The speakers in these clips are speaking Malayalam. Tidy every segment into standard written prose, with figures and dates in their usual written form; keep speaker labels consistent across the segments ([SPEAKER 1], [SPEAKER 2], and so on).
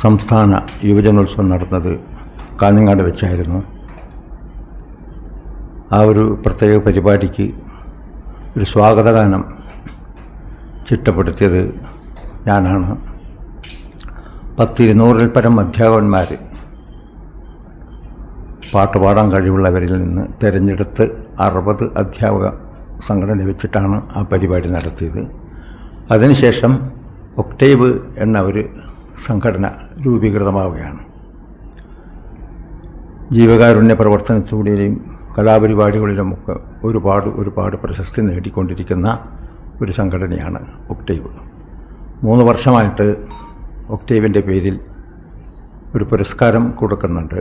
[SPEAKER 1] സംസ്ഥാന യുവജനോത്സവം നടന്നത് കാഞ്ഞങ്ങാട് വെച്ചായിരുന്നു. ആ ഒരു പ്രത്യേക പരിപാടിക്ക് ഒരു സ്വാഗതഗാനം ചിട്ടപ്പെടുത്തിയത് ഞാനാണ്. 200-ൽ പരം അധ്യാപകന്മാർ പാട്ടുപാടാൻ കഴിവുള്ളവരിൽ നിന്ന് തിരഞ്ഞെടുത്ത് 60 അധ്യാപക സംഘടന വെച്ചിട്ടാണ് ആ പരിപാടി നടത്തിയത്. അതിനുശേഷം ഒക്ടേവ് എന്ന ഒരു സംഘടന രൂപീകൃതമാവുകയാണ്. ജീവകാരുണ്യ പ്രവർത്തനത്തിലൂടെയും കലാപരിപാടികളിലുമൊക്കെ ഒരുപാട് പ്രശസ്തി നേടിക്കൊണ്ടിരിക്കുന്ന ഒരു സംഘടനയാണ് ഒക്ടേവ്. 3 വർഷമായിട്ട് ഒക്ടേവിൻ്റെ പേരിൽ ഒരു പുരസ്കാരം കൊടുക്കുന്നുണ്ട്.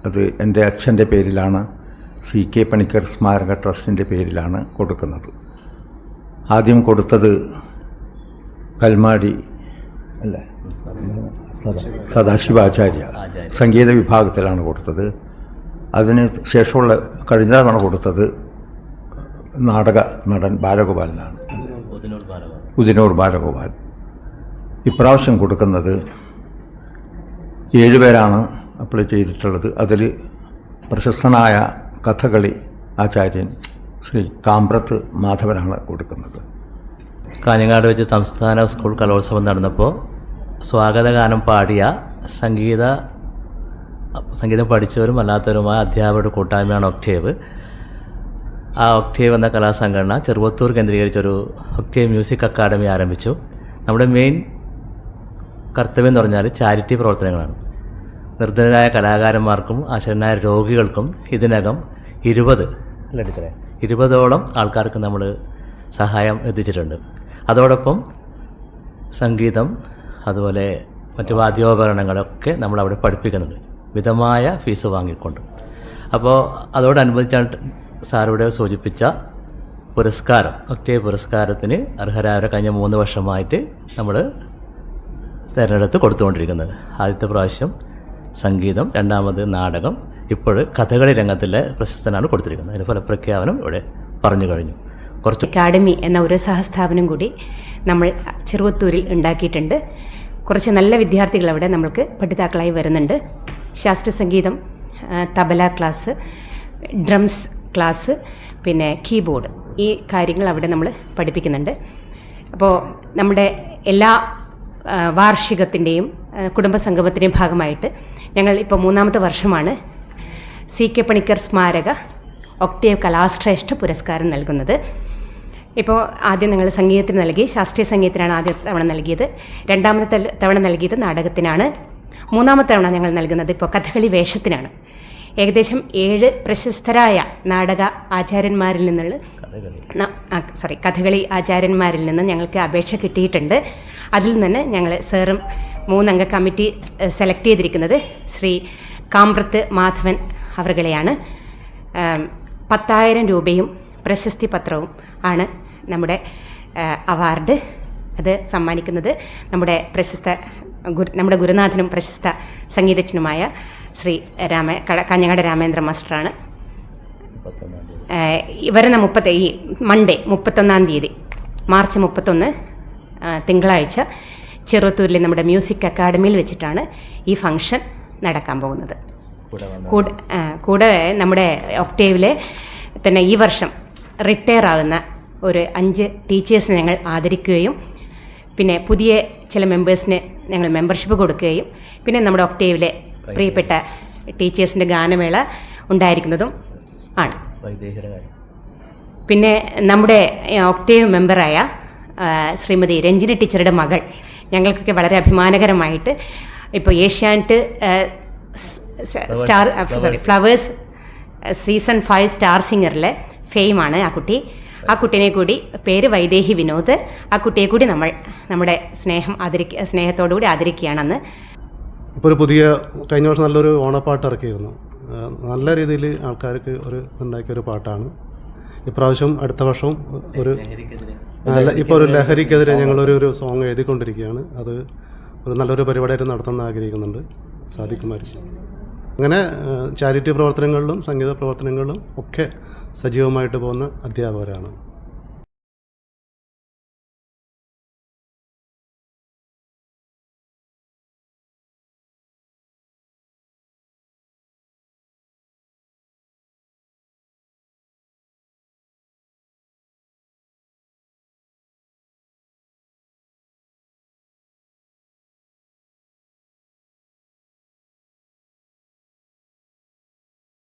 [SPEAKER 1] അത് എൻ്റെ അച്ഛൻ്റെ പേരിലാണ്, CK പണിക്കർ സ്മാരക ട്രസ്റ്റിൻ്റെ പേരിലാണ് കൊടുക്കുന്നത്. ആദ്യം കൊടുത്തത് കൽമാടി അല്ലേ സദാശിവാചാര്യ സംഗീത വിഭാഗത്തിലാണ് കൊടുത്തത്. അതിന് ശേഷമുള്ള കഴിഞ്ഞ തവണ കൊടുത്തത് നാടക നടൻ ബാലഗോപാലിനാണ്, ഉദിനൂർ ബാലഗോപാൽ. ഇപ്രാവശ്യം കൊടുക്കുന്നത് 7 പേരാണ് അപ്ലൈ ചെയ്തിട്ടുള്ളത്. അതിൽ പ്രശസ്തനായ കഥകളി ആചാര്യൻ ശ്രീ കാമ്പ്രത്ത് മാധവനാണ് കൊടുക്കുന്നത്.
[SPEAKER 2] കാഞ്ഞങ്ങാട് വെച്ച് സംസ്ഥാന സ്കൂൾ കലോത്സവം നടന്നപ്പോൾ സ്വാഗതഗാനം പാടിയ സംഗീതം പഠിച്ചവരും അല്ലാത്തവരുമായ അധ്യാപകരുടെ കൂട്ടായ്മയാണ് ഒക്ടേവ്. ആ ഒക്ടേവ് എന്ന കലാസംഘടന ചെറുവത്തൂർ കേന്ദ്രീകരിച്ചൊരു ഒക്ടേവ് മ്യൂസിക് അക്കാദമി ആരംഭിച്ചു. നമ്മുടെ മെയിൻ കർത്തവ്യം എന്ന് പറഞ്ഞാൽ ചാരിറ്റി പ്രവർത്തനങ്ങളാണ്. നിർധനരായ കലാകാരന്മാർക്കും അശരണരായ രോഗികൾക്കും ഇതിനകം 20ഓളം ആൾക്കാർക്ക് നമ്മൾ സഹായം എത്തിച്ചിട്ടുണ്ട്. അതോടൊപ്പം സംഗീതം അതുപോലെ മറ്റു വാദ്യോപകരണങ്ങളൊക്കെ നമ്മളവിടെ പഠിപ്പിക്കുന്നുണ്ട്, മിതമായ ഫീസ് വാങ്ങിക്കൊണ്ട്. അപ്പോൾ അതോടനുബന്ധിച്ചാണ് സാറിവിടെ സൂചിപ്പിച്ച പുരസ്കാരം, ഒക്ടേവ് പുരസ്കാരത്തിന് അർഹരായവരെ കഴിഞ്ഞ 3 വർഷമായിട്ട് നമ്മൾ തിരഞ്ഞെടുത്ത് കൊടുത്തുകൊണ്ടിരിക്കുന്നത്. ആദ്യത്തെ പ്രാവശ്യം സംഗീതം, രണ്ടാമത് നാടകം, ഇപ്പോൾ കഥകളി രംഗത്തിലെ പ്രശസ്തനാണ് കൊടുത്തിരിക്കുന്നത്. അതിന് ഫലപ്രഖ്യാപനം ഇവിടെ പറഞ്ഞു കഴിഞ്ഞു. കുറച്ച്
[SPEAKER 3] അക്കാഡമി എന്ന ഒരു സഹസ്ഥാപനം കൂടി നമ്മൾ ചെറുവത്തൂരിൽ ഉണ്ടാക്കിയിട്ടുണ്ട്. കുറച്ച് നല്ല വിദ്യാർത്ഥികൾ അവിടെ നമ്മൾക്ക് പഠിതാക്കളായി വരുന്നുണ്ട്. ശാസ്ത്രീയ സംഗീതം, തബല ക്ലാസ്, ഡ്രംസ് ക്ലാസ്, പിന്നെ കീബോർഡ്, ഈ കാര്യങ്ങൾ അവിടെ നമ്മൾ പഠിപ്പിക്കുന്നുണ്ട്. അപ്പോൾ നമ്മുടെ എല്ലാ വാർഷികത്തിൻ്റെയും കുടുംബസംഗമത്തിൻ്റെയും ഭാഗമായിട്ട് ഞങ്ങൾ ഇപ്പോൾ 3ാമത്തെ വർഷമാണ് CK പണിക്കർ സ്മാരക ഒക്ടേവ് കലാശ്രേഷ്ഠ പുരസ്കാരം നൽകുന്നത്. ഇപ്പോൾ ആദ്യം ഞങ്ങൾ സംഗീതത്തിന് നൽകി, ശാസ്ത്രീയ സംഗീതത്തിനാണ് ആദ്യ തവണ നൽകിയത്. 2ാമത്തെ തവണ നൽകിയത് നാടകത്തിനാണ്. 3ാമത്തെ തവണ ഞങ്ങൾ നൽകുന്നത് ഇപ്പോൾ കഥകളി വേഷത്തിനാണ്. ഏകദേശം 7 പ്രശസ്തരായ നാടക ആചാര്യന്മാരിൽ നിന്നുള്ള കഥകളി ആചാര്യന്മാരിൽ നിന്ന് ഞങ്ങൾക്ക് അപേക്ഷ കിട്ടിയിട്ടുണ്ട്. അതിൽ നിന്ന് ഞങ്ങൾ സാറും 3 അംഗ കമ്മിറ്റി സെലക്ട് ചെയ്തിരിക്കുന്നത് ശ്രീ കാമ്പ്രത്ത് മാധവൻ അവരുകളെയാണ്. 10,000 രൂപയും പ്രശസ്തി പത്രവും ആണ് നമ്മുടെ അവാർഡ്. അത് സമ്മാനിക്കുന്നത് നമ്മുടെ ഗുരുനാഥനും പ്രശസ്ത സംഗീതജ്ഞനുമായ ശ്രീ കാഞ്ഞങ്ങാട് രാമേന്ദ്ര മാസ്റ്ററാണ്. വരുന്ന മൺഡേ 31-ാം തീയതി മാർച്ച് 31 തിങ്കളാഴ്ച ചെറുവത്തൂരിലെ നമ്മുടെ മ്യൂസിക് അക്കാഡമിയിൽ വെച്ചിട്ടാണ് ഈ ഫംഗ്ഷൻ നടക്കാൻ പോകുന്നത്. കൂടെ നമ്മുടെ ഒക്ടേവിലെ തന്നെ ഈ വർഷം റിട്ടയർ ആകുന്ന ഒരു 5 ടീച്ചേഴ്സിനെ ഞങ്ങൾ ആദരിക്കുകയും പിന്നെ പുതിയ ചില മെമ്പേഴ്സിന് ഞങ്ങൾ മെമ്പർഷിപ്പ് കൊടുക്കുകയും പിന്നെ നമ്മുടെ ഒക്ടേവിലെ പ്രിയപ്പെട്ട ടീച്ചേഴ്സിൻ്റെ ഗാനമേള ഉണ്ടായിരിക്കുന്നതും ആണ്. പിന്നെ നമ്മുടെ ഒക്ടേവ് മെമ്പറായ ശ്രീമതി രഞ്ജിനി ടീച്ചറുടെ മകൾ ഞങ്ങൾക്കൊക്കെ വളരെ അഭിമാനകരമായിട്ട് ഇപ്പോൾ ഏഷ്യാനെറ്റ് ഫ്ലവേഴ്സ് സീസൺ 5 സ്റ്റാർ സിംഗറിലെ ഫെയിമാണ് ആ കുട്ടി. ആ കുട്ടീനെ കൂടി പേര് വൈദേഹി വിനോദ്. ആ കുട്ടിയെ കൂടി നമ്മൾ നമ്മുടെ സ്നേഹത്തോടുകൂടി ആദരിക്കുകയാണെന്ന്.
[SPEAKER 4] ഇപ്പോൾ ഒരു പുതിയ കഴിഞ്ഞ വർഷം നല്ലൊരു ഓണപ്പാട്ട് ഇറക്കിയിരുന്നു. നല്ല രീതിയിൽ ആൾക്കാർക്ക് ഉണ്ടാക്കിയൊരു പാട്ടാണ്. ഇപ്രാവശ്യം അടുത്ത വർഷം ഇപ്പോൾ ഒരു ലഹരിക്കെതിരെ ഞങ്ങളൊരു സോങ് എഴുതിക്കൊണ്ടിരിക്കുകയാണ്. അത് ഒരു നല്ലൊരു പരിപാടിയായിട്ട് നടത്താൻ ആഗ്രഹിക്കുന്നുണ്ട്. സാധിക്കുമാർ അങ്ങനെ ചാരിറ്റി പ്രവർത്തനങ്ങളിലും സംഗീത പ്രവർത്തനങ്ങളിലും ഒക്കെ സജീവമായിട്ട് പോകുന്ന അധ്യാപകരാണ്.